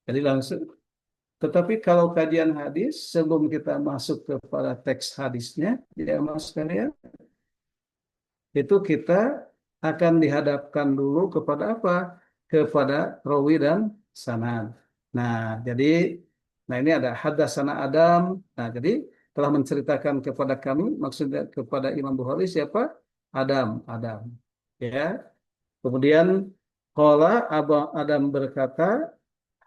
Jadi langsung. Tetapi kalau kajian hadis, sebelum kita masuk kepada teks hadisnya, ya mas sekalian, itu kita akan dihadapkan dulu kepada apa? Kepada rawi dan sanad. Nah, jadi, nah ini ada hadasana Adam. Nah, jadi telah menceritakan kepada kami, maksudnya kepada Imam Bukhari siapa? Adam, Adam. Ya. Kemudian qala Adam berkata,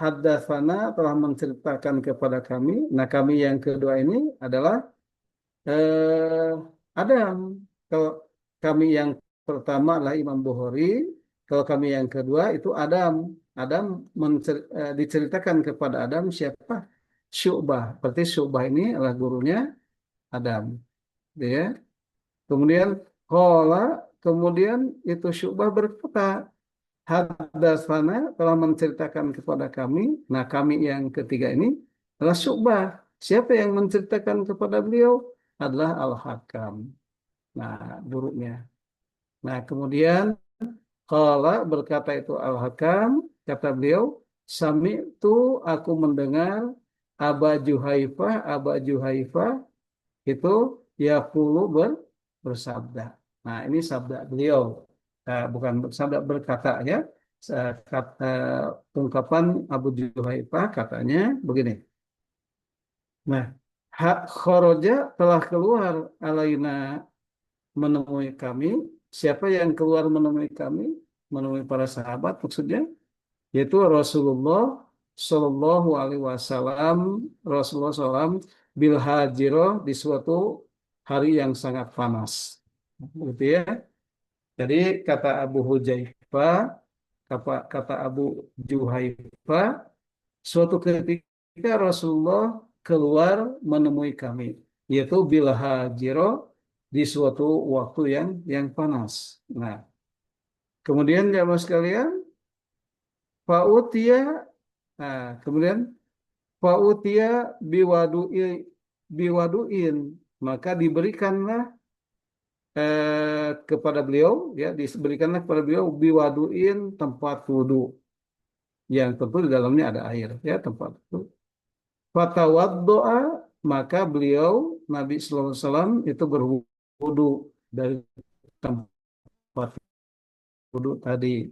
haddatsana telah menceritakan kepada kami. Nah, kami yang kedua ini adalah eh, Adam. Kalau kami yang pertama adalah Imam Bukhari, kalau kami yang kedua itu Adam. Adam diceritakan kepada Adam siapa? Syu'bah. Berarti Syu'bah ini adalah gurunya Adam. Ya. Kemudian qala, kemudian itu Syu'bah berkata, Hadatsana telah menceritakan kepada kami. Nah, kami yang ketiga ini adalah Syu'bah. Siapa yang menceritakan kepada beliau? Adalah Al-Hakam. Nah, gurunya. Nah, kemudian qala berkata itu Al-Hakam, kata beliau, Sami'tu aku mendengar Aba Juhaifah itu yaqulu bersabda. Nah, ini sabda beliau. Bukan sabda berkata ya. Kata ungkapan Abu Juhaifah katanya begini. Nah, hak khoroja telah keluar alaina menemui kami. Siapa yang keluar menemui kami? Menemui para sahabat maksudnya, yaitu Rasulullah Shallallahu Alaihi Wasallam. Rasulullah SAW bil hajiro di suatu hari yang sangat panas, gitu ya. Jadi kata Abu Hujaifah, kata Abu Juhaifah, suatu ketika Rasulullah keluar menemui kami, yaitu bil hajiro di suatu waktu yang panas. Nah, kemudian jamaah sekalian, fa'utiya, nah, kemudian fa'utiya biwaduin, maka diberikanlah kepada beliau, ya diberikanlah kepada beliau biwaduin tempat wudhu yang tentu di dalamnya ada air, ya tempat itu. Fatawaddoa, maka beliau Nabi Sallallahu Alaihi Wasallam itu berwudhu dari tempat wudhu tadi.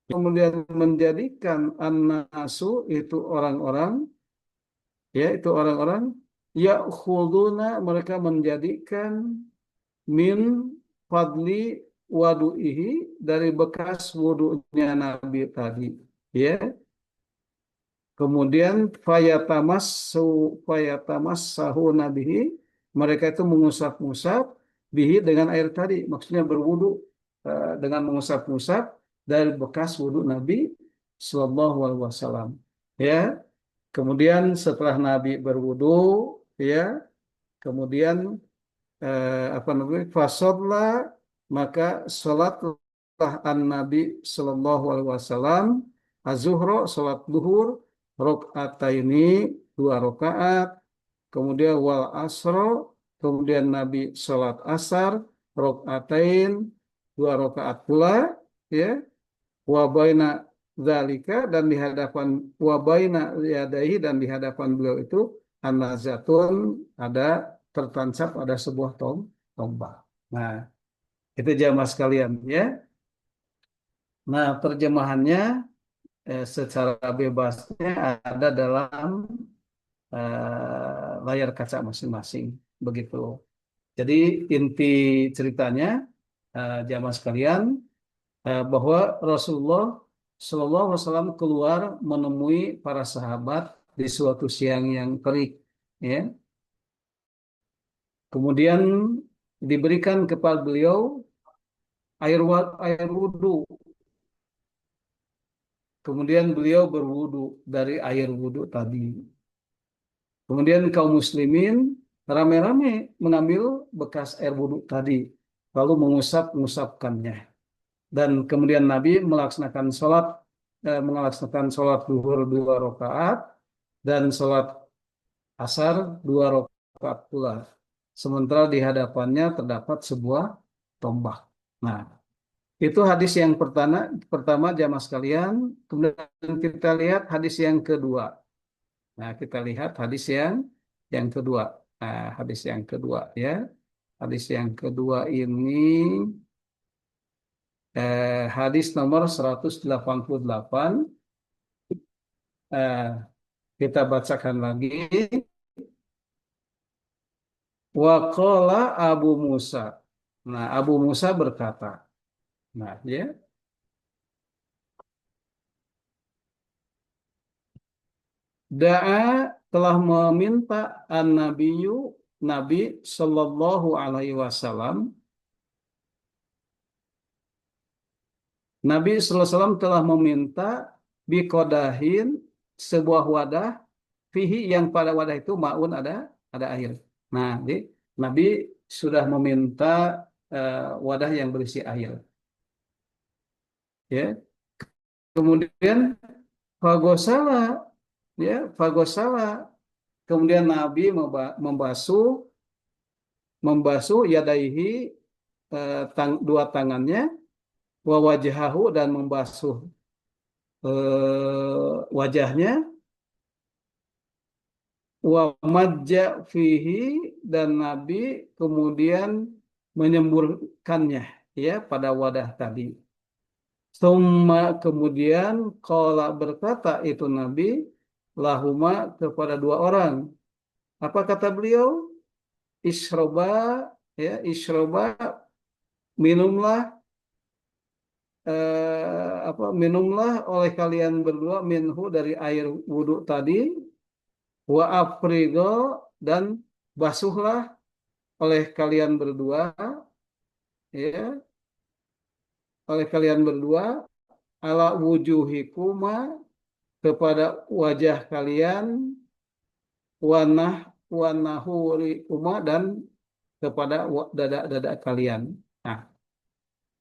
Kemudian menjadikan an-nasu itu orang-orang, ya itu orang-orang ya'khuduna, mereka menjadikan min fadli wadu'ihi, dari bekas wudunya Nabi tadi, ya. Kemudian fayatamassahu nabihi, mereka itu mengusap-ngusap bihi dengan air tadi, maksudnya berwudu dengan mengusap-ngusap dari bekas wudu Nabi Sallallahu Alaihi Wasallam, ya. Kemudian setelah Nabi berwudu, ya, kemudian apa namanya, fasodla, maka sholatlah an Nabi Sallallahu Alaihi Wasallam az-zuhro, sholat duhur, ini dua rakaat, kemudian wal asro, kemudian Nabi sholat asar, rokaatain, dua rakaat pula, ya, wabaina zalika, dan di hadapan wabaina yadaihi, dan di hadapan beliau itu an-nazatun, ada tertancap ada sebuah tombak. Nah, itu jamaah sekalian ya. Nah, terjemahannya secara bebasnya ada dalam layar kaca masing-masing, begitu. Jadi inti ceritanya, jamaah sekalian, bahwa Rasulullah Shallallahu Alaihi Wasallam keluar menemui para sahabat di suatu siang yang terik, ya. Kemudian diberikan kepada beliau air wudhu. Kemudian beliau berwudhu dari air wudhu tadi. Kemudian kaum muslimin rame-rame mengambil bekas air wudhu tadi, lalu mengusapkannya. Dan kemudian Nabi melaksanakan sholat duhur dua rakaat dan sholat asar dua rakaat pula. Sementara di hadapannya terdapat sebuah tombak. Nah, Itu hadis yang pertama jamaah sekalian. Kemudian kita lihat hadis yang kedua. Nah, kita lihat hadis yang kedua. Nah, hadis yang kedua ya. Hadis yang kedua ini hadis nomor 188. Eh, kita bacakan lagi. Waqala Abu Musa. Nah, Abu Musa berkata. Nah, ya. Da'a telah meminta an-nabiyyu Nabi Shallallahu Alaihi Wasallam. Nabi Sallallahu Alaihi Wasallam telah meminta bikodahin sebuah wadah fihi yang pada wadah itu maun ada air. Nah, Nabi sudah meminta wadah yang berisi air. Ya, kemudian fagosala, ya fagosala. Kemudian Nabi membasuh membasuh yadaihi dua tangannya wa wajahahu dan membasuh wajahnya wa majja fihi dan Nabi kemudian menyemburkannya ya pada wadah tadi. Summa kemudian qala berkata itu Nabi lahuma kepada dua orang. Apa kata beliau? Isroba ya isroba minumlah minumlah oleh kalian berdua minhu dari air wudhu tadi wa afrigo dan basuhlah oleh kalian berdua ya oleh kalian berdua ala wujuhikuma kepada wajah kalian wanahuri dan kepada dada-dada kalian. Nah,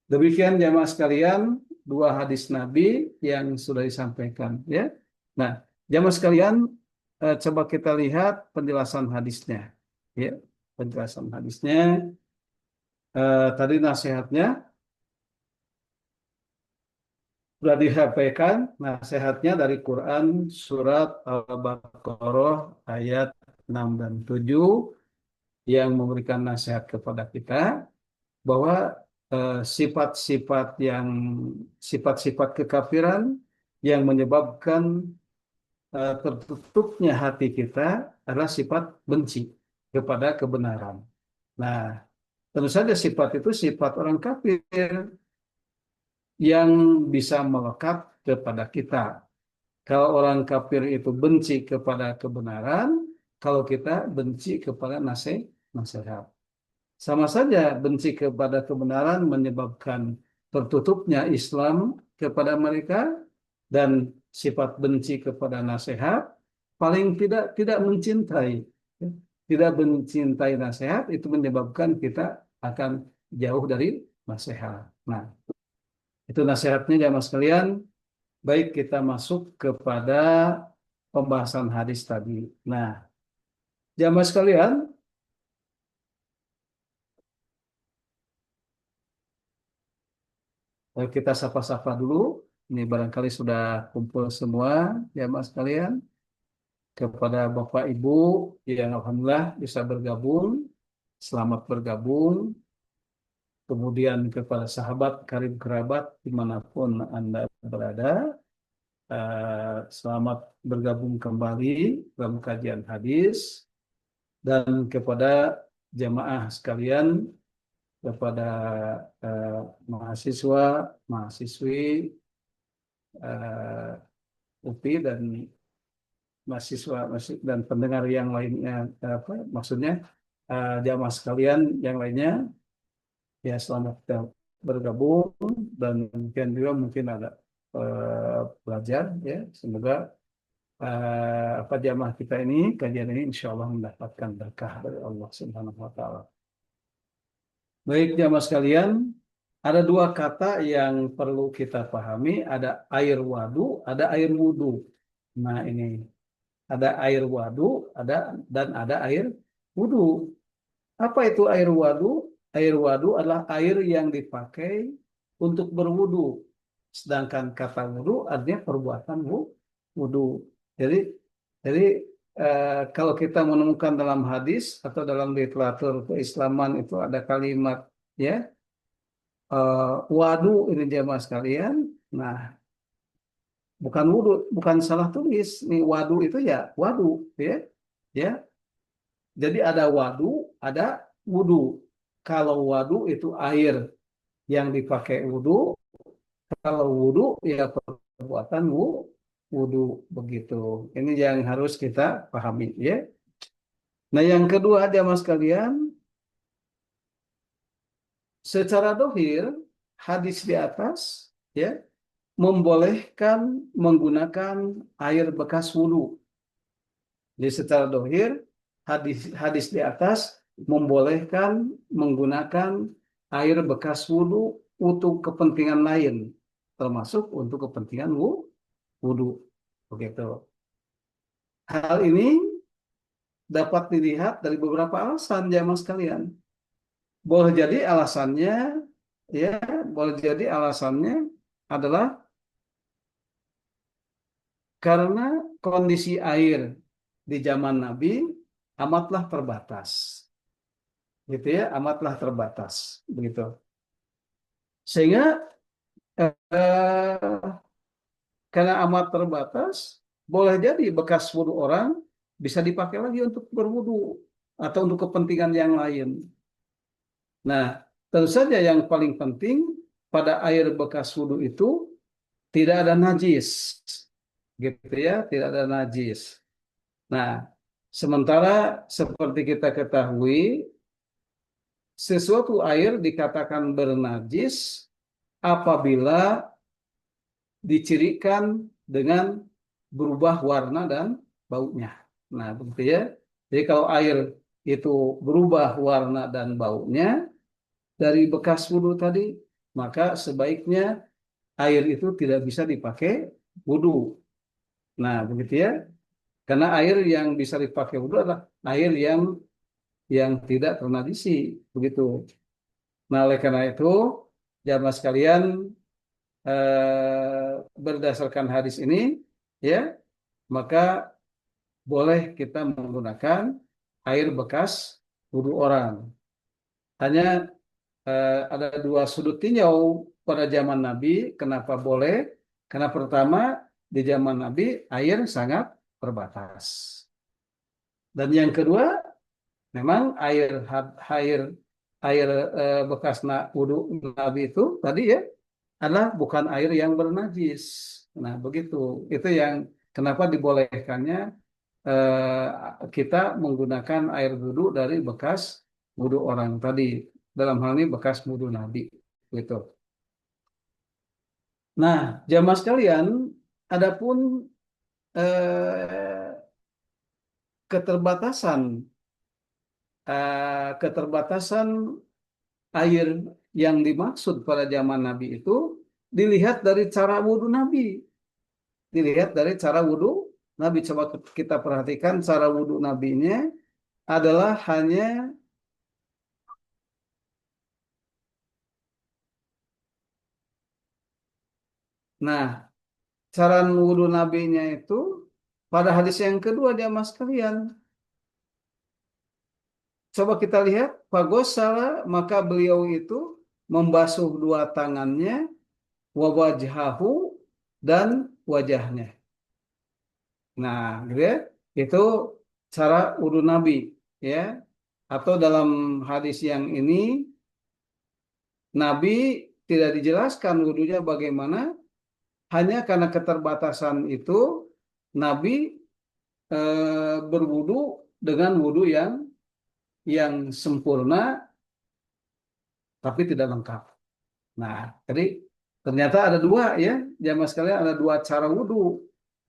demikian jamaah sekalian dua hadis Nabi yang sudah disampaikan ya. Nah, jamaah sekalian coba kita lihat penjelasan hadisnya ya. Penjelasan hadisnya tadi nasihatnya sudah disampaikan, nasihatnya dari Quran surat Al-Baqarah ayat 6 dan 7 yang memberikan nasihat kepada kita bahwa sifat-sifat sifat-sifat kekafiran yang menyebabkan tertutupnya hati kita adalah sifat benci kepada kebenaran. Nah, tentu saja sifat itu sifat orang kafir yang bisa melekat kepada kita. Kalau orang kafir itu benci kepada kebenaran, kalau kita benci kepada nasihat. Sama saja benci kepada kebenaran menyebabkan tertutupnya Islam kepada mereka dan sifat benci kepada nasihat paling tidak mencintai. Tidak mencintai nasihat itu menyebabkan kita akan jauh dari nasihat. Nah, itu nasihatnya jamaah sekalian. Baik kita masuk kepada pembahasan hadis tadi. Nah, jamaah sekalian, kita sapa-sapa dulu. Ini barangkali sudah kumpul semua jamaah sekalian. Kepada Bapak Ibu yang alhamdulillah bisa bergabung, selamat bergabung. Kemudian kepada sahabat, karib kerabat dimanapun Anda berada, selamat bergabung kembali dalam kajian hadis. Dan kepada jamaah sekalian, kepada mahasiswa, mahasiswi, UPI dan mahasiswa dan pendengar yang lainnya, maksudnya jamaah sekalian yang lainnya, ya selamat bergabung dan mungkin juga mungkin ada belajar ya. Semoga apa jamaah kita ini kajian ini insya Allah mendapatkan berkah dari Allah Subhanahu Wa Taala. Baik jamaah sekalian, ada dua kata yang perlu kita pahami, ada air wadu, ada air wudu. Nah ini ada air wadu, ada air wudu. Apa itu air wadu? Air wadu adalah air yang dipakai untuk berwudu. Sedangkan kata wudu artinya perbuatan wudu. Jadi jadi kalau kita menemukan dalam hadis atau dalam literatur keislaman itu ada kalimat ya wadu ini jamaah sekalian. Nah, bukan wudu, bukan salah tulis. Nih wadu itu ya wadu ya. Ya. Jadi ada wadu, ada wudu. Kalau wadu itu air yang dipakai wudu, kalau wudu ya perbuatan wudu begitu. Ini yang harus kita pahami ya. Nah, yang kedua jamaah sekalian, secara dohir hadis di atas ya membolehkan menggunakan air bekas wudu. Jadi secara dohir hadis di atas membolehkan menggunakan air bekas wudu untuk kepentingan lain, termasuk untuk kepentingan wudu. Begitu. Hal ini dapat dilihat dari beberapa alasan jamaah sekalian. Boleh jadi alasannya ya, boleh jadi alasannya adalah karena kondisi air di zaman Nabi amatlah terbatas. Gitu ya, amatlah terbatas begitu. Sehingga eh, karena amat terbatas, boleh jadi bekas wudhu orang bisa dipakai lagi untuk berwudhu atau untuk kepentingan yang lain. Nah, tentu saja yang paling penting pada air bekas wudhu itu tidak ada najis, gitu ya, tidak ada najis. Nah, sementara seperti kita ketahui, sesuatu air dikatakan bernajis apabila dicirikan dengan berubah warna dan baunya. Nah, begitu ya. Jadi kalau air itu berubah warna dan baunya dari bekas wudhu tadi, maka sebaiknya air itu tidak bisa dipakai wudhu. Nah, begitu ya. Karena air yang bisa dipakai wudhu adalah air yang tidak ternajisi, begitu. Nah, oleh karena itu, jamaah sekalian, berdasarkan hadis ini, ya, maka boleh kita menggunakan air bekas wudhu orang. Hanya ada dua sudut tinjau pada zaman Nabi. Kenapa boleh? Karena pertama, di zaman Nabi air sangat terbatas. Dan yang kedua, memang air air bekas wudhu Nabi itu tadi ya adalah bukan air yang bernajis. Nah, begitu. Itu yang kenapa dibolehkannya kita menggunakan air wudhu dari bekas wudhu orang tadi. Dalam hal ini bekas wudhu Nabi. Gitu. Nah, jamaah sekalian, adapun eh, keterbatasan keterbatasan air yang dimaksud pada zaman Nabi itu dilihat dari cara wudhu Nabi. Dilihat dari cara wudhu Nabi. Coba kita perhatikan cara wudhu Nabinya adalah hanya nah cara wudhu Nabinya itu pada hadis yang kedua dia mas kalian. Coba kita lihat fagosala maka beliau itu membasuh dua tangannya wajhahu dan wajahnya. Nah, gitu ya. Itu cara wudhu Nabi, ya. Atau dalam hadis yang ini, Nabi tidak dijelaskan wudhunya bagaimana, hanya karena keterbatasan itu, Nabi berwudhu dengan wudhu yang sempurna, tapi tidak lengkap. Nah, jadi ternyata ada dua ya, jamaah sekalian ada dua cara wudhu.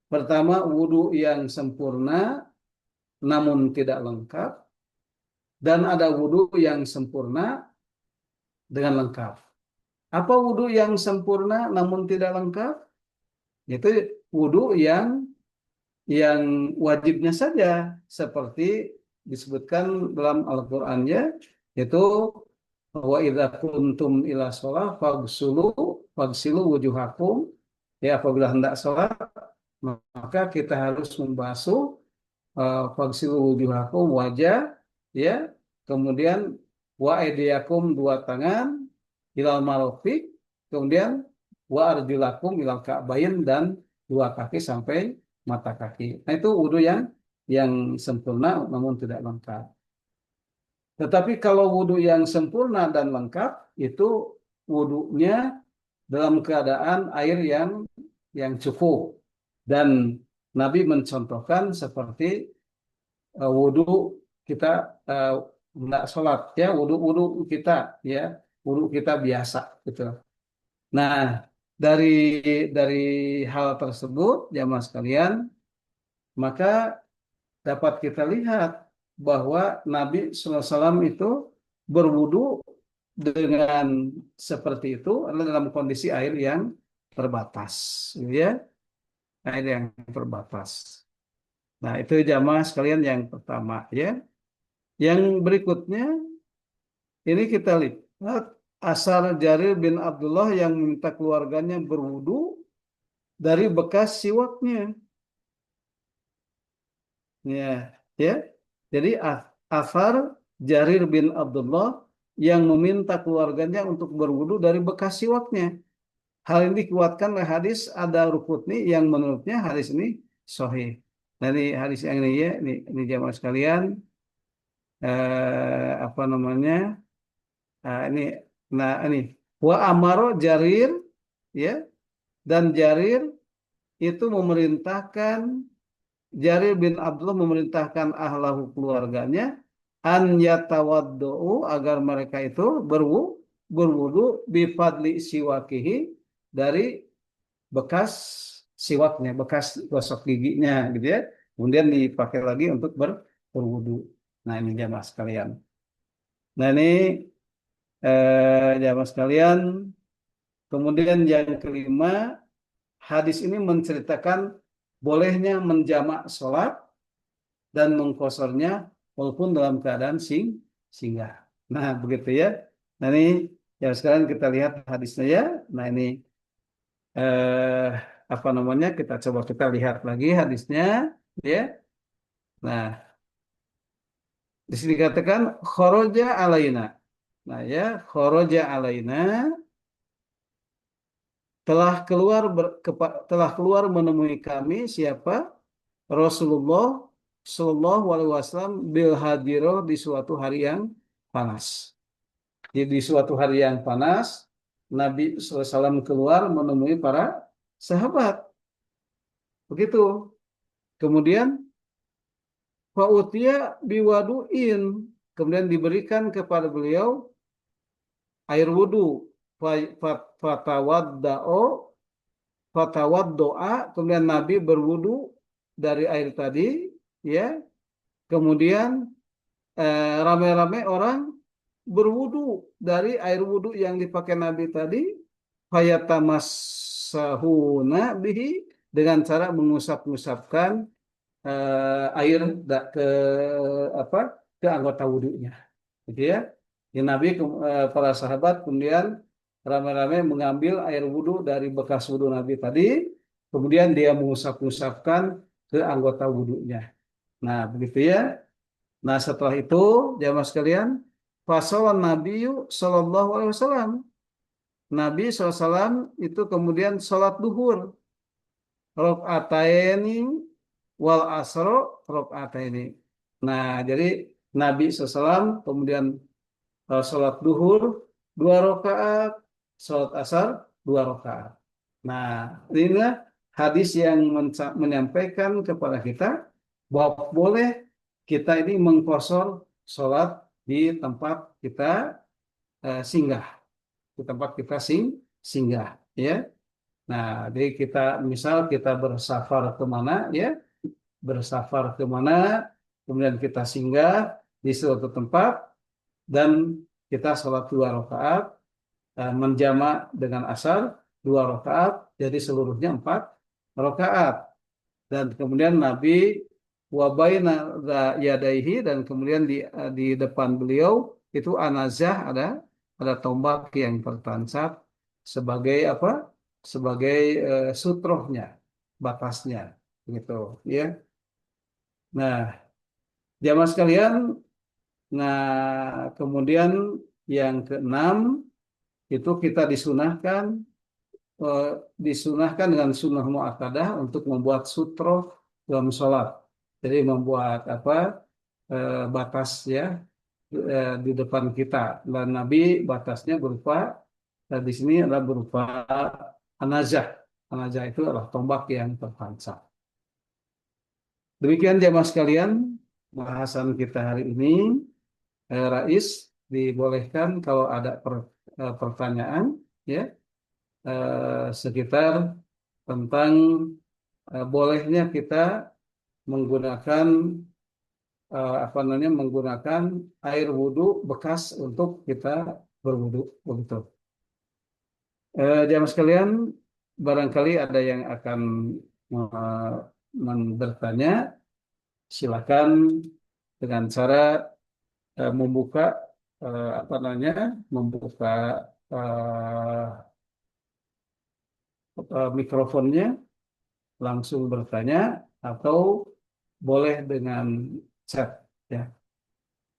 Pertama, wudhu yang sempurna, namun tidak lengkap, dan ada wudhu yang sempurna dengan lengkap. Apa wudhu yang sempurna namun tidak lengkap? Itu wudhu yang wajibnya saja, seperti disebutkan dalam Al-Qur'annya, yaitu wa idza kuntum ila shalah fagsilu wujuhakum, ya apabila hendak sholat maka kita harus membasuh fagsilu wujuhakum wajah, ya, kemudian wa aydiyakum dua tangan ilal marafiq, kemudian wa arjulakum ilal ka'bain dan dua kaki sampai mata kaki. Nah itu wudhu yang sempurna namun tidak lengkap. Tetapi kalau wudhu yang sempurna dan lengkap itu wudhunya dalam keadaan air yang cukup, dan Nabi mencontohkan seperti wudhu kita hendak sholat, ya, wudhu kita, ya, wudhu kita biasa gitu. Nah, dari dari hal tersebut jamaah sekalian, maka dapat kita lihat bahwa Nabi SAW itu berwudhu dengan seperti itu adalah dalam kondisi air yang terbatas, gitu ya, air yang terbatas. Nah, itu jamaah sekalian yang pertama, ya. Yang berikutnya ini kita lihat asar Jarir bin Abdullah yang minta keluarganya berwudu dari bekas siwaknya. Ya, ya. Jadi asar Jarir bin Abdullah yang meminta keluarganya untuk berwudu dari bekas siwaknya. Hal ini dikuatkan oleh hadis ada Rukutni yang menurutnya hadis ini sahih. Nah, ini hadis yang ini, ya, ini jamaah sekalian, apa namanya? Ini, nah ini wa amaro Jarir, ya, dan Jarir itu memerintahkan, Jarir bin Abdullah memerintahkan ahlahu keluarganya an yatawaddu agar mereka itu berwudu bifadli siwakihi dari bekas siwaknya, bekas gosok giginya gitu ya. Kemudian dipakai lagi untuk berwudu. Nah, ini jamaah sekalian. Nah, ini jamaah sekalian, kemudian yang kelima, hadis ini menceritakan bolehnya menjamak sholat dan mengkosornya walaupun dalam keadaan singgah. Nah, begitu ya. Nah, ini ya sekarang kita lihat hadisnya, ya. Nah, ini eh, apa namanya? Kita lihat lagi hadisnya, ya. Nah, di sini dikatakan kharaja alaina. Nah, ya, kharaja alaina telah keluar menemui kami siapa? Rasulullah Shallallahu Alaihi Wasallam bil hadiroh di suatu hari yang panas. Jadi di suatu hari yang panas, Nabi SAW keluar menemui para sahabat. Begitu. Kemudian fa'utia biwaduin. Kemudian diberikan kepada beliau air wudhu. Fatawadda'o doa, kemudian Nabi berwudu dari air tadi, ya. Kemudian ramai-ramai orang berwudu dari air wudu yang dipakai Nabi tadi, fayatamassahuna bihi, dengan cara mengusap-ngusapkan air ke apa, ke anggota wudunya, gitu ya. Di Nabi para sahabat kemudian ramai-ramai mengambil air wudhu dari bekas wudhu Nabi tadi, kemudian dia mengusap-usapkan ke anggota wudhunya. Nah, begitu ya. Nah, setelah itu, jamaah sekalian, fasolan Nabi Sallallahu Alaihi Wasallam. Nabi SAW itu kemudian sholat duhur, rakaataini wal asro rakaataini. Nah, jadi Nabi SAW kemudian sholat duhur 2 rakaat, sholat asar 2 rakaat. Nah, inilah hadis yang menyampaikan kepada kita bahwa boleh kita ini mengkosor sholat di tempat kita singgah, di tempat kita singgah, ya. Nah, jadi kita misal kita bersafar kemana, ya, bersafar kemana, kemudian kita singgah di suatu tempat dan kita sholat 2 rakaat, menjamak dengan asar 2 rakaat, jadi seluruhnya 4 rakaat. Dan kemudian Nabi wabaina yadaihi, dan kemudian di depan beliau itu anazah, ada tombak yang tertancap sebagai apa? Sebagai sutrohnya, batasnya, gitu, ya. Nah, jamaah sekalian, nah kemudian yang keenam itu kita eh, disunahkan dengan sunnah muakkadah untuk membuat sutroh dalam sholat. Jadi membuat apa? Batas ya di depan kita. Dan Nabi batasnya berupa di sini adalah berupa anazah. Anazah itu adalah tombak yang tertancap. Demikian jamaah sekalian bahasan kita hari ini. Rais dibolehkan kalau ada pertanyaan ya sekitar tentang bolehnya kita menggunakan apa namanya menggunakan air wudhu bekas untuk kita berwudhu begitu. Jamaah sekalian, barangkali ada yang akan bertanya, silakan dengan cara membuka apa namanya membuka eh, mikrofonnya langsung bertanya atau boleh dengan chat ya.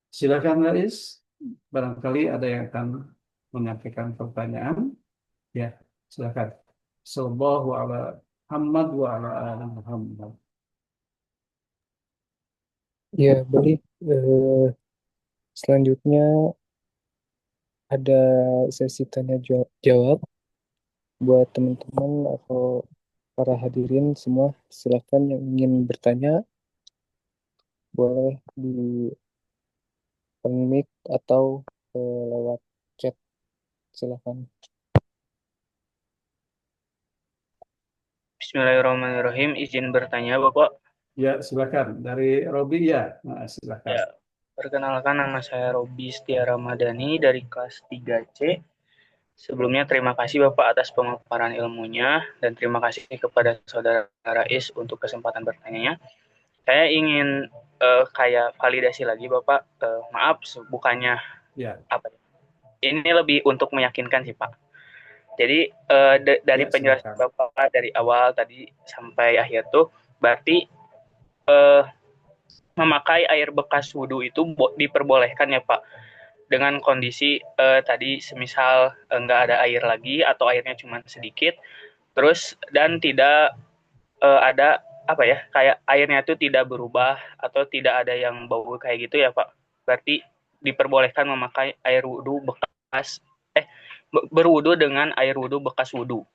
Silakan Rais, barangkali ada yang akan menyampaikan pertanyaan ya, silakan. Sallallahu ala Muhammad wa ala ali Muhammad. Ya, boleh. Eh, Selanjutnya ada sesi tanya jawab buat teman-teman atau para hadirin semua. Silakan yang ingin bertanya boleh di mic atau lewat chat. Silakan. Bismillahirrahmanirrahim. Izin bertanya, Bapak. Ya, silakan. Dari Robi ya. Nah, silakan. Ya, perkenalkan nama saya Robi Setia Ramadhani dari kelas 3C. Sebelumnya terima kasih Bapak atas pemaparan ilmunya dan terima kasih kepada Saudara Rais untuk kesempatan bertanya. Saya ingin kayak validasi lagi Bapak. Maaf, bukannya Ya. apa? Ini lebih untuk meyakinkan sih Pak. Jadi dari Ya, penjelasan silakan. Bapak dari awal tadi sampai akhir tuh berarti eh, memakai air bekas wudhu itu diperbolehkan ya Pak, dengan kondisi tadi semisal nggak ada air lagi atau airnya cuma sedikit, terus dan tidak ada apa ya kayak airnya itu tidak berubah atau tidak ada yang bau kayak gitu ya Pak. Berarti diperbolehkan memakai air wudhu bekas berwudhu dengan air wudhu bekas wudhu.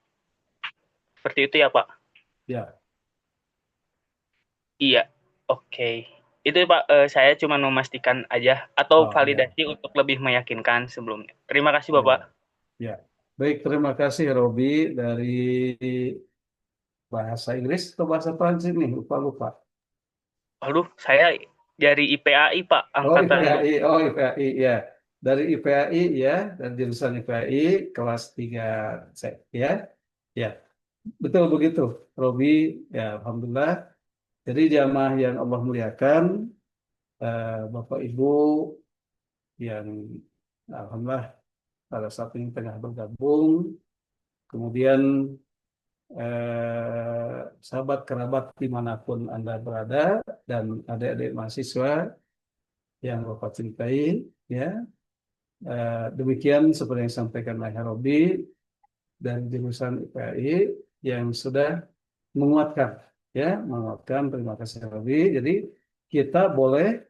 Seperti itu ya Pak. Ya. Iya, oke. Itu Pak, saya cuma memastikan aja atau Oh, ya. validasi untuk lebih meyakinkan sebelumnya. Terima kasih Oh, Bapak. ya. Ya. Baik, terima kasih Robi dari bahasa Inggris atau bahasa Prancis nih, lupa-lupa. Aduh, saya dari IPAI Pak, Oh, angkatan IPAI. Oh, IPAI ya. Dari IPAI ya, dan jurusan IPAI kelas 3C ya. Ya, betul begitu. Robi, ya alhamdulillah. Jadi jamaah yang Allah muliakan, Bapak Ibu yang alhamdulillah pada saat ini tengah bergabung, kemudian sahabat kerabat dimanapun Anda berada dan adik-adik mahasiswa yang Bapak cintai, ya. Demikian seperti yang disampaikan oleh Robi dan jurusan IPAI yang sudah menguatkan, ya, menguatkan. Terima kasih Robi. Jadi kita boleh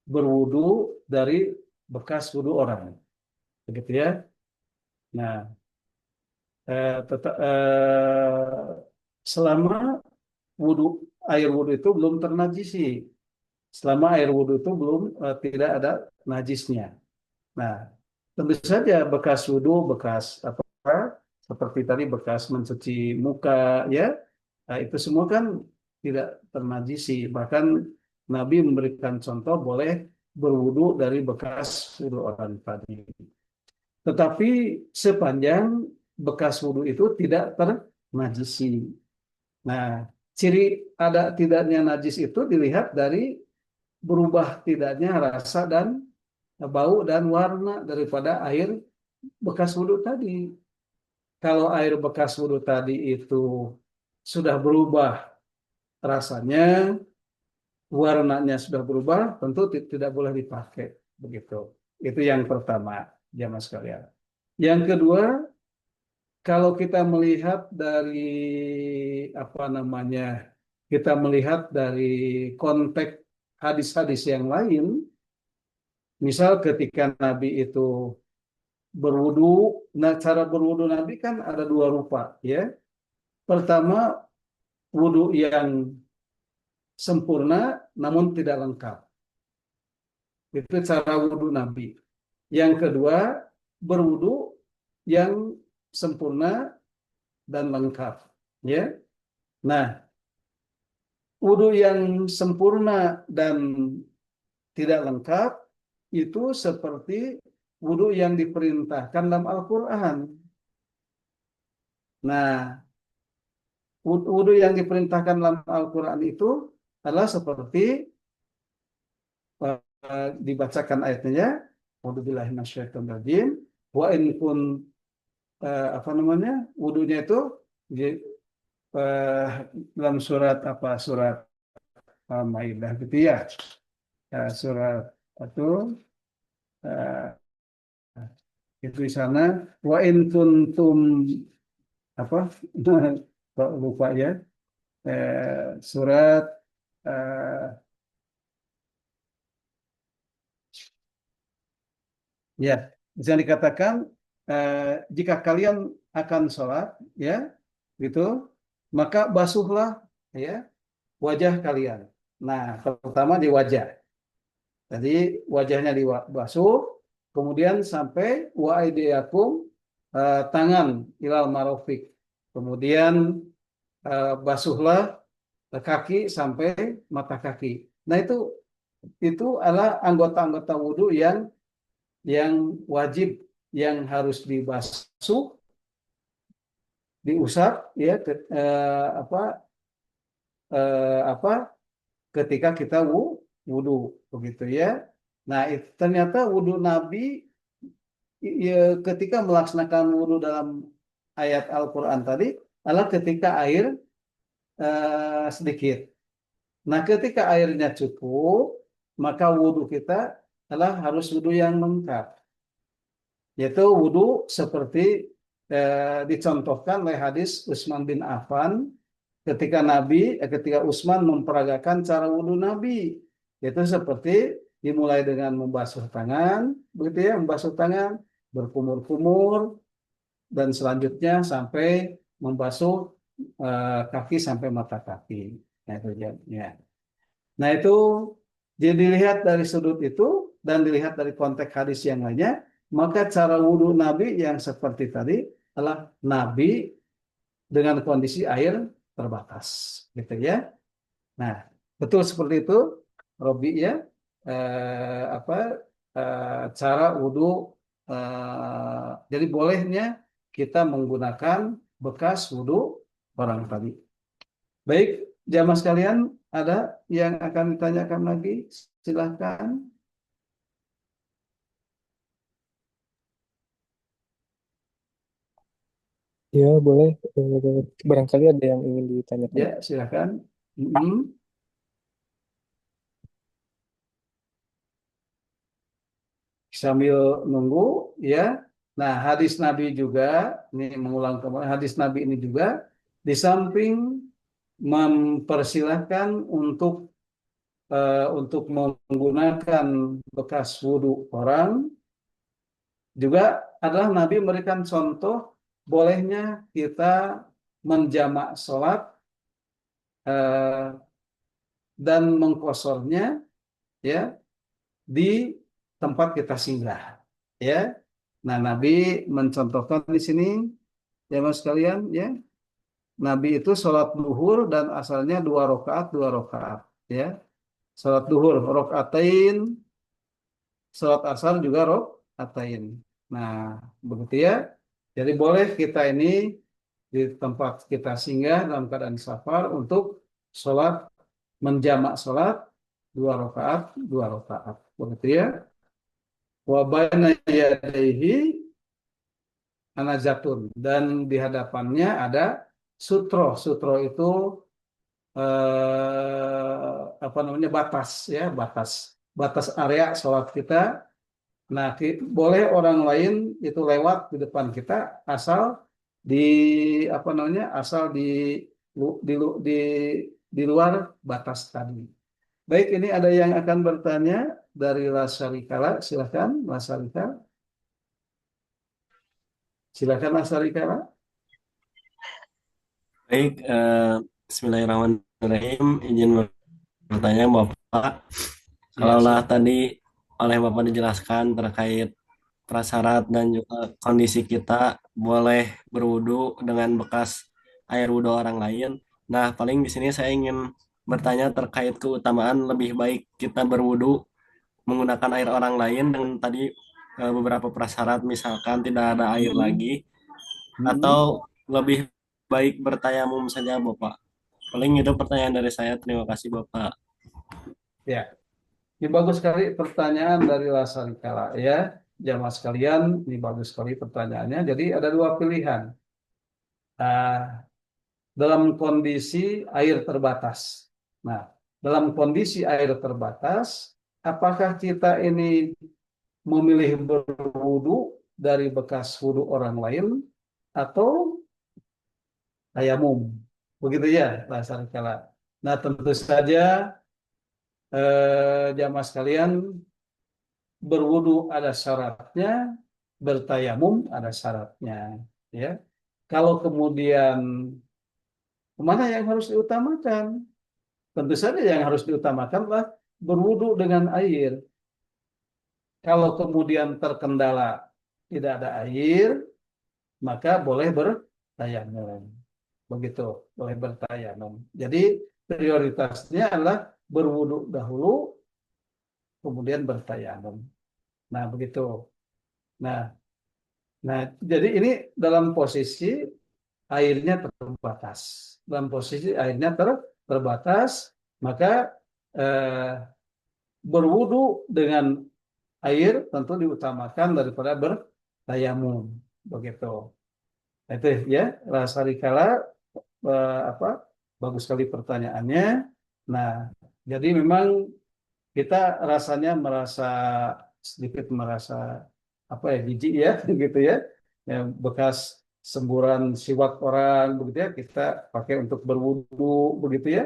berwudu dari bekas wudu orang, begitu ya. Nah, selama wudu air wudu itu belum ternajisi, selama air wudu itu belum tidak ada najisnya. Nah, tentu saja bekas wudu, bekas apa seperti tadi bekas mencuci muka, ya, nah, itu semua kan tidak ternajisi. Bahkan Nabi memberikan contoh boleh berwudu dari bekas wudu orang tadi. Tetapi sepanjang bekas wudu itu tidak ternajisi. Nah, ciri ada tidaknya najis itu dilihat dari berubah tidaknya rasa dan bau dan warna daripada air bekas wudhu tadi. Kalau air bekas wudhu tadi itu sudah berubah rasanya, warnanya sudah berubah, tentu tidak boleh dipakai begitu. Itu yang pertama, jamaah sekalian. Yang kedua, kalau kita melihat dari apa namanya, kita melihat dari konteks hadis-hadis yang lain, misal ketika Nabi itu berwudu, nah cara berwudu Nabi kan ada dua rupa, ya. Pertama, wudu yang sempurna namun tidak lengkap. Itu cara wudu Nabi. Yang kedua, berwudu yang sempurna dan lengkap, ya. Nah, wudu yang sempurna dan tidak lengkap itu seperti wudu yang diperintahkan dalam Al-Quran. Nah, wudu yang diperintahkan dalam Al-Quran itu adalah seperti dibacakan ayatnya, A'udzubillahi minasyaitonirrajim, wa in kun apa namanya, wudunya itu di, eh, dalam surat apa, surat Al-Maidah gitu ya. Surat itu eh, itu di sana, wa in kuntum apa kok lupa ya, surat eh, ya, bisa dikatakan jika kalian akan sholat, ya, gitu, maka basuhlah, ya, wajah kalian. Nah, pertama di wajah. Jadi wajahnya dibasuh, kemudian sampai wa aydiyakum, tangan ilal marafiq. Kemudian basuhlah kaki sampai mata kaki. Nah, itu adalah anggota-anggota wudhu yang wajib, yang harus dibasuh, diusap, ya, apa ketika kita wudhu begitu ya. Nah, ternyata wudhu Nabi ya, ketika melaksanakan wudhu dalam ayat Al-Quran tadi adalah ketika air sedikit. Nah, ketika airnya cukup, maka wudhu kita adalah harus wudhu yang lengkap, yaitu wudhu seperti dicontohkan oleh hadis Utsman bin Affan ketika Utsman memperagakan cara wudhu Nabi, yaitu seperti dimulai dengan membasuh tangan, begitu ya, membasuh tangan, berkumur-kumur, dan selanjutnya sampai membasuh kaki sampai mata kaki. Nah, itu ya. Nah, itu jadi dilihat dari sudut itu dan dilihat dari konteks hadis yang lainnya, maka cara wudhu Nabi yang seperti tadi adalah Nabi dengan kondisi air terbatas, gitu ya. Nah, betul seperti itu, Robi ya. Apa cara wudhu? Jadi bolehnya kita menggunakan bekas wudhu orang tadi. Baik, jamaah sekalian, ada yang akan ditanyakan lagi? Silahkan. Ya, boleh. Barangkali ada yang ingin ditanyakan. Ya, silahkan. Mm-mm. Sambil nunggu, ya. Nah, hadis Nabi juga, ini mengulang kembali, hadis Nabi ini juga di samping mempersilahkan untuk menggunakan bekas wudhu orang, juga adalah Nabi memberikan contoh bolehnya kita menjamak sholat dan mengkosornya, ya, di tempat kita singgah, ya. Nah, Nabi mencontohkan di sini, ya mas sekalian, ya. Nabi itu sholat duhur dan asalnya dua rakaat, ya. Sholat duhur rokaatain, sholat asar juga rokaatain. Nah, begitu ya. Jadi boleh kita ini di tempat kita singgah dalam keadaan safar untuk sholat, menjamak sholat dua rakaat, begitu ya. Wa baina yadayhi anazatun, dan di hadapannya ada sutro. Sutro itu apa namanya, batas ya, batas area sholat kita. Nah, boleh orang lain itu lewat di depan kita asal di apa namanya, asal lu- di, lu- di di luar batas tadi. Baik, ini ada yang akan bertanya dari Lasarikala. Silakan Lasarika. Silakan Lasarikala. Baik, Bismillahirrahmanirrahim. Izin bertanya Bapak, Ya, kalaulah silakan. tadi oleh Bapak dijelaskan terkait prasyarat dan juga kondisi kita boleh berwudu dengan bekas air wudu orang lain. Nah, paling di sini saya ingin bertanya terkait keutamaan lebih baik kita berwudu menggunakan air orang lain dengan tadi beberapa prasyarat, misalkan tidak ada air Hmm. lagi, Hmm. atau lebih baik bertayamum saja, Bapak. Paling itu pertanyaan dari saya. Terima kasih, Bapak. Ya, ini bagus sekali pertanyaan dari Lasarikala ya. Jamaah sekalian, ini bagus sekali pertanyaannya. Jadi ada dua pilihan. Ah, dalam kondisi air terbatas. Nah, dalam kondisi air terbatas, apakah kita ini memilih berwudu dari bekas wudu orang lain atau tayamum? Begitu ya, bahasa kala. Nah, tentu saja jamaah sekalian, berwudu ada syaratnya, bertayamum ada syaratnya, ya. Kalau kemudian mana yang harus diutamakan? Tentu saja yang harus diutamakan adalah berwudu dengan air. Kalau kemudian terkendala tidak ada air, maka boleh bertayamum. Begitu, boleh bertayamum. Jadi prioritasnya adalah berwudu dahulu, kemudian bertayamum. Nah, begitu. Nah, nah, jadi ini dalam posisi airnya terbatas. Dalam posisi airnya terbatas, maka eh, berwudu dengan air tentu diutamakan daripada bertayamum. Begitu. Nah, itu ya, Rasarikala apa, bagus sekali pertanyaannya. Nah, jadi memang kita rasanya merasa sedikit merasa apa ya, jijik ya gitu ya, yang bekas semburan siwak orang begitu ya, kita pakai untuk berwudu begitu ya.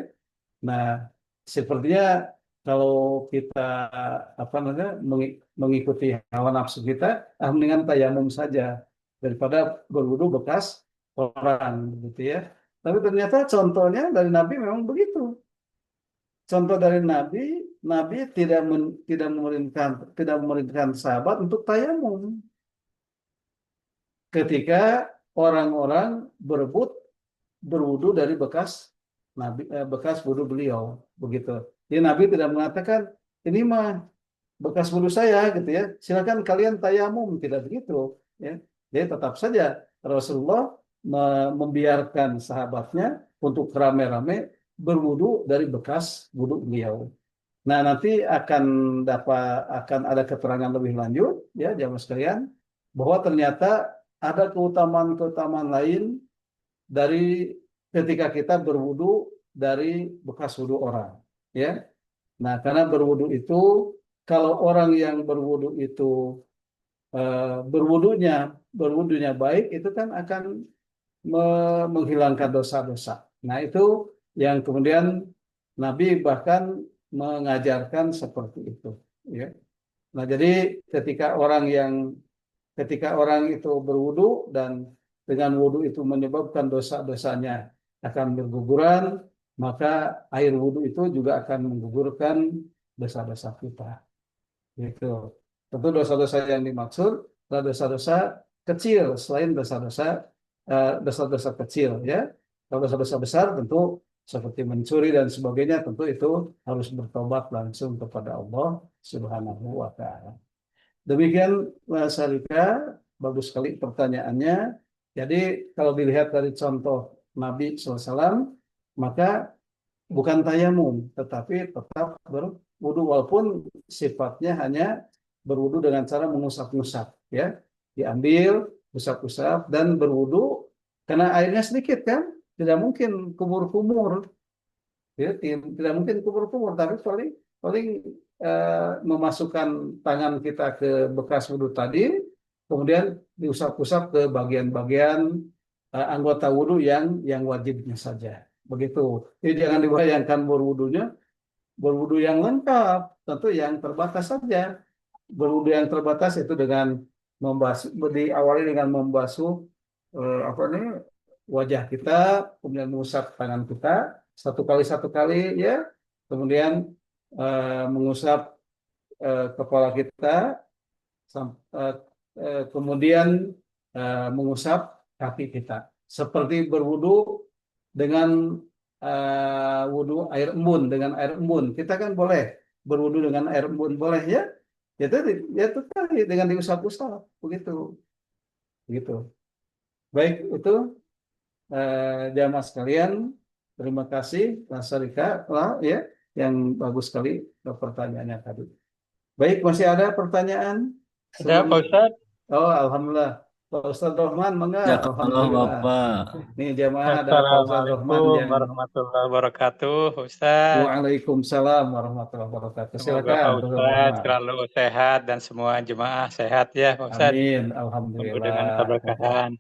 Nah, sepertinya kalau kita apa namanya, mengikuti hawa nafsu kita, mendingan tayamum saja daripada berwudu bekas orang begitu ya. Tapi ternyata contohnya dari Nabi memang begitu. Contoh dari Nabi, Nabi tidak memerintahkan sahabat untuk tayamum ketika orang-orang berebut berwudu dari bekas wudu beliau begitu. Jadi Nabi tidak mengatakan ini mah bekas wudu saya gitu ya. Silakan kalian tayamum, tidak begitu ya. Jadi tetap saja Rasulullah membiarkan sahabatnya untuk rame-rame berwudu dari bekas wudu beliau. Nah, nanti akan ada keterangan lebih lanjut ya jamaah sekalian, bahwa ternyata ada keutamaan-keutamaan lain dari ketika kita berwudu dari bekas wudu orang ya. Nah, karena berwudu itu, kalau orang yang berwudu itu berwudunya baik, itu kan akan menghilangkan dosa-dosa. Nah, itu yang kemudian Nabi bahkan mengajarkan seperti itu ya. Nah, jadi ketika orang yang ketika orang itu berwudu dan dengan wudu itu menyebabkan dosa-dosanya akan berguguran, maka air wudu itu juga akan menggugurkan dosa-dosa kita. Gitu. Tentu dosa-dosa yang dimaksud adalah dosa-dosa kecil selain dosa-dosa kecil ya. Kalau dosa-dosa besar tentu seperti mencuri dan sebagainya, tentu itu harus bertobat langsung kepada Allah Subhanahu wa taala. Demikian Mas Sarika, bagus sekali pertanyaannya. Jadi kalau dilihat dari contoh Nabi SAW, maka bukan tayamum, tetapi tetap berwudu walaupun sifatnya hanya berwudu dengan cara mengusap-ngusap, ya. Diambil usap-usap dan berwudu karena airnya sedikit kan, tidak mungkin kumur-kumur, ya, tidak mungkin kumur-kumur, tapi paling paling memasukkan tangan kita ke bekas wudhu tadi, kemudian diusap-usap ke bagian-bagian anggota wudhu yang wajibnya saja. Begitu. Jadi jangan dibayangkan berwudhu yang lengkap, tentu yang terbatas saja. Berwudhu yang terbatas itu dengan membasuh, diawali dengan membasuh apa nih, wajah kita, kemudian mengusap tangan kita satu kali ya, kemudian mengusap kepala kita, kemudian mengusap kaki kita, seperti berwudhu dengan wudhu air embun, dengan air embun. Kita kan boleh berwudhu dengan air embun, boleh ya? Ya itu tadi dengan diusap-usap, begitu, begitu. Baik, itu jamaah sekalian, terima kasih Mas Sarika lah ya, yang bagus sekali pertanyaannya tadi. Baik, masih ada pertanyaan Ada Pak sebelum? Ustadz? Oh, alhamdulillah. Pak Ustadz Rahman, Ya mangga, kalau alhamdulillah. Bapak. Nih jamaah ada Pak Ustadz Rahman Assalamualaikum yang warahmatullahi wabarakatuh, Ustadz. Waalaikumsalam warahmatullahi wabarakatuh. Semoga Silakan, Pak Pak Ustadz Ustadz Rahman. selalu sehat dan semua jemaah sehat ya, Pak Ustadz. Amin, Penuh dengan alhamdulillah. keberkahan.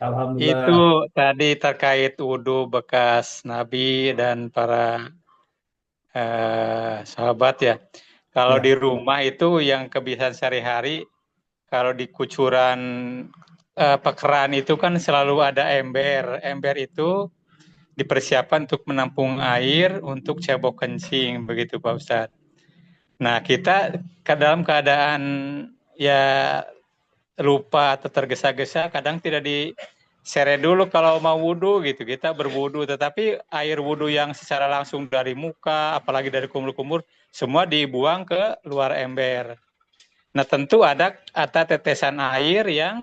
Alhamdulillah. Itu tadi terkait wudhu bekas Nabi dan para sahabat ya. Kalau Ya. di rumah itu yang kebiasaan sehari-hari, kalau di kucuran pekeran itu kan selalu ada ember. Ember itu dipersiapkan untuk menampung air untuk cebok kencing, begitu Pak Ustadz. Nah, kita dalam keadaan ya lupa atau tergesa-gesa, kadang tidak diseret dulu kalau mau wudhu gitu. Kita berwudhu, tetapi air wudhu yang secara langsung dari muka, apalagi dari kumur-kumur, semua dibuang ke luar ember. Nah, tentu ada tetesan air yang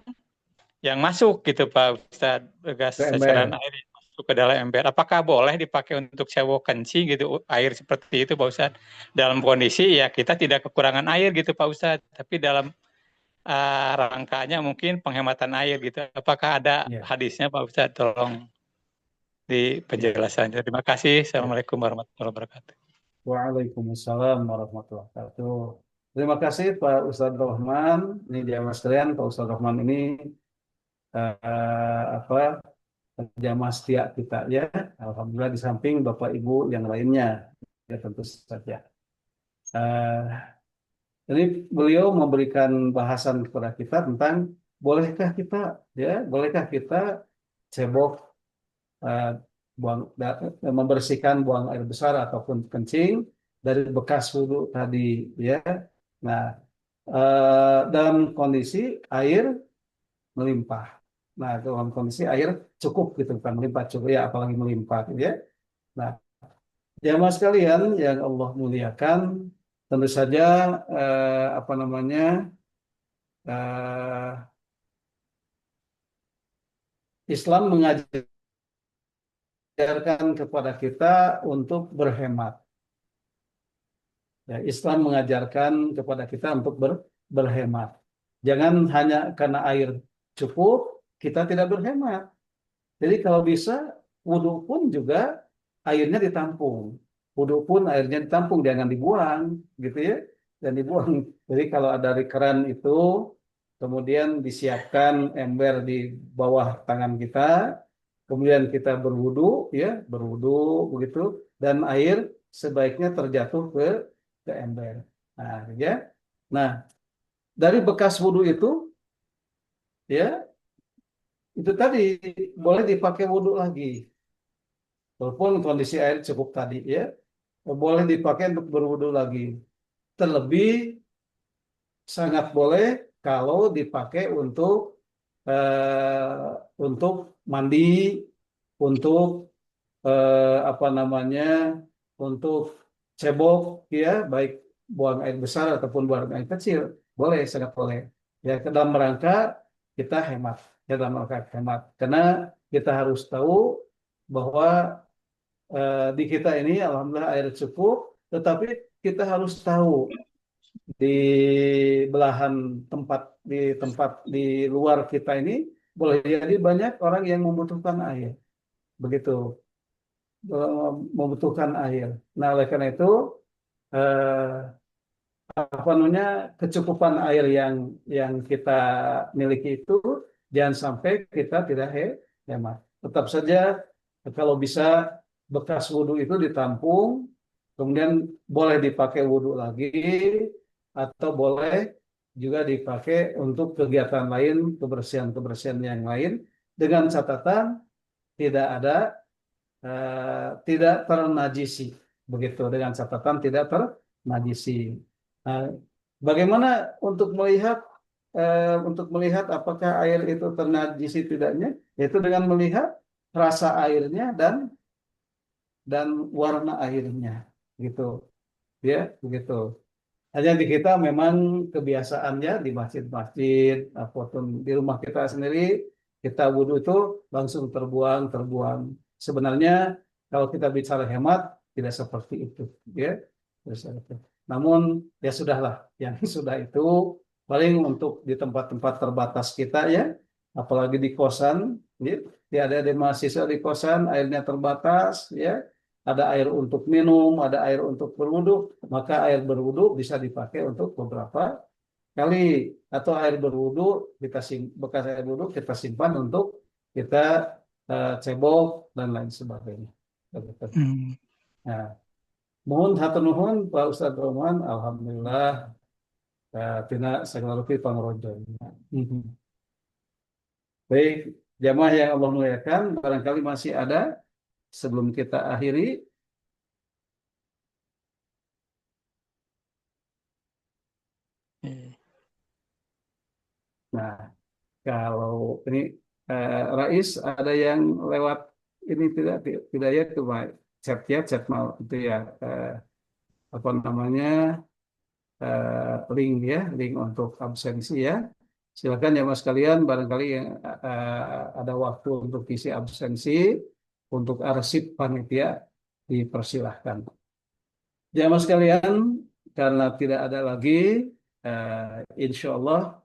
masuk gitu Pak Ustadz, bekas Ke ember. ceceran air yang masuk ke dalam ember. Apakah boleh dipakai untuk cebok kencing gitu, air seperti itu Pak Ustadz? Dalam kondisi ya kita tidak kekurangan air gitu Pak Ustadz, tapi dalam rangkanya mungkin penghematan air gitu. Apakah ada Ya. hadisnya Pak Ustadz? Tolong di penjelasan. Terima kasih. Assalamualaikum warahmatullahi wabarakatuh. Waalaikumsalam warahmatullahi wabarakatuh. Terima kasih Pak Ustadz Rahman. Ini jamaah sekalian, Pak Ustadz Rahman ini jamaah setia kita ya. Alhamdulillah di samping Bapak Ibu yang lainnya ya tentu saja. Ini beliau memberikan bahasan kepada kita tentang bolehkah kita cebok, membersihkan buang air besar ataupun kencing dari bekas wudhu tadi ya. Nah, dalam kondisi air melimpah. Nah, dalam kondisi air cukup gitu, bukan melimpah, cukup ya, apalagi melimpah gitu ya. Nah, jamaah sekalian yang Allah muliakan, tentu saja Islam mengajarkan kepada kita untuk berhemat. Ya, Islam mengajarkan kepada kita untuk berhemat. Jangan hanya karena air cukup kita tidak berhemat. Jadi kalau bisa wudhu pun juga airnya ditampung. Wudhu pun airnya ditampung, jangan dibuang, gitu ya. Dan dibuang. Jadi kalau ada di keran itu, kemudian disiapkan ember di bawah tangan kita, kemudian kita berwudhu, ya, berwudhu begitu, dan air sebaiknya terjatuh ke ember. Nah, ya. Nah, dari bekas wudhu itu, ya, itu tadi boleh dipakai wudhu lagi. Walaupun kondisi air cukup tadi ya, boleh dipakai untuk berwudhu lagi. Terlebih sangat boleh kalau dipakai untuk mandi, untuk untuk cebok ya, baik buang air besar ataupun buang air kecil, boleh, sangat boleh. Ya, dalam rangka kita hemat, ya, dalam rangka hemat. Karena kita harus tahu bahwa di kita ini alhamdulillah air cukup, tetapi kita harus tahu di belahan tempat di luar kita ini boleh jadi banyak orang yang membutuhkan air, begitu, membutuhkan air. Nah, oleh karena itu eh, apa namanya kecukupan air yang kita miliki itu jangan sampai kita tidak hemat. Tetap saja kalau bisa bekas wudhu itu ditampung, kemudian boleh dipakai wudhu lagi atau boleh juga dipakai untuk kegiatan lain, kebersihan-kebersihan yang lain dengan catatan tidak ada tidak ternajisi, begitu, dengan catatan tidak ternajisi. Nah, bagaimana untuk melihat apakah air itu ternajisi tidaknya, yaitu dengan melihat rasa airnya dan warna airnya, gitu, ya, begitu. Hanya di kita memang kebiasaannya di masjid-masjid ataupun di rumah kita sendiri, kita wudhu itu langsung terbuang. Sebenarnya kalau kita bicara hemat tidak seperti itu, ya. Namun ya sudahlah, yang sudah itu paling untuk di tempat-tempat terbatas kita, ya, apalagi di kosan, ya. Ada di mahasiswa di kosan airnya terbatas, ya. Ada air untuk minum, ada air untuk berwudu, maka air berwudu bisa dipakai untuk beberapa kali, atau air berwudu bekas air berwudu kita simpan untuk kita cebok dan lain sebagainya. Nah, mohon hatur nuhun Pak Ustadz Roman, alhamdulillah tina sagalarupi pangrojo. Baik, jamaah yang Allah muliakan, barangkali masih ada sebelum kita akhiri. Nah, kalau ini Rais ada yang lewat ini tidak ya, cuma chat mau itu ya, apa namanya, link untuk absensi, ya. Silakan ya Mas kalian, barangkali yang ada waktu untuk isi absensi untuk arsip panitia dipersilahkan. Ya Mas kalian, karena tidak ada lagi, insya Allah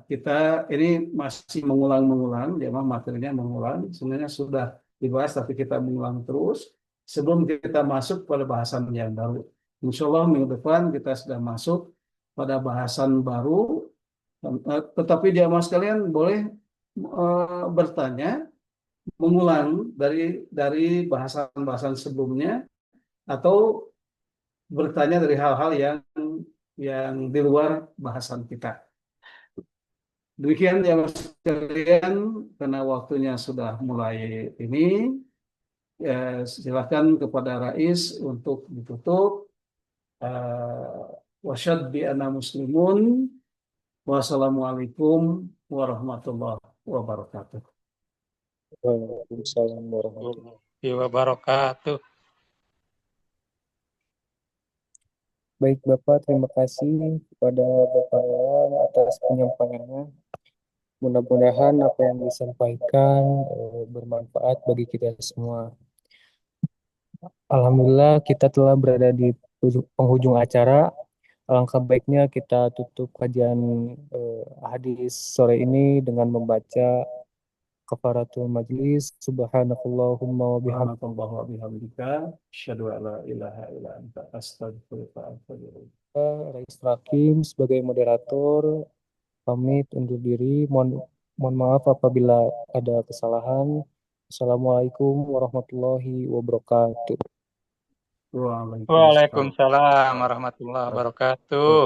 kita ini masih mengulang-mengulang, ya materinya mengulang. Sebenarnya sudah dibahas, tapi kita mengulang terus sebelum kita masuk pada bahasan yang baru. Insya Allah minggu depan kita sudah masuk pada bahasan baru. Tetapi jamaah sekalian boleh bertanya, mengulang dari bahasan-bahasan sebelumnya, atau bertanya dari hal-hal yang di luar bahasan kita. Demikian ya Mas sekalian, karena waktunya sudah mulai ini, ya, silakan kepada Rais untuk ditutup. Wasyad bi anna muslimun. Wassalamualaikum warahmatullahi wabarakatuh. Waalaikumsalam warahmatullahi wabarakatuh. Baik Bapak, terima kasih kepada Bapak Elan atas penyampaiannya. Mudah-mudahan apa yang disampaikan bermanfaat bagi kita semua. Alhamdulillah kita telah berada di penghujung acara. Alangkah baiknya kita tutup kajian hadis sore ini dengan membaca kafaratul majlis. Subhanakallahumma wa bihamdika asyhadu an la ilaha illa anta astaghfiruka wa atubu ilaik. Rais Rakim sebagai moderator pamit undur diri. Mohon maaf apabila ada kesalahan. Assalamualaikum warahmatullahi wabarakatuh. Waalaikumsalam warahmatullahi wabarakatuh.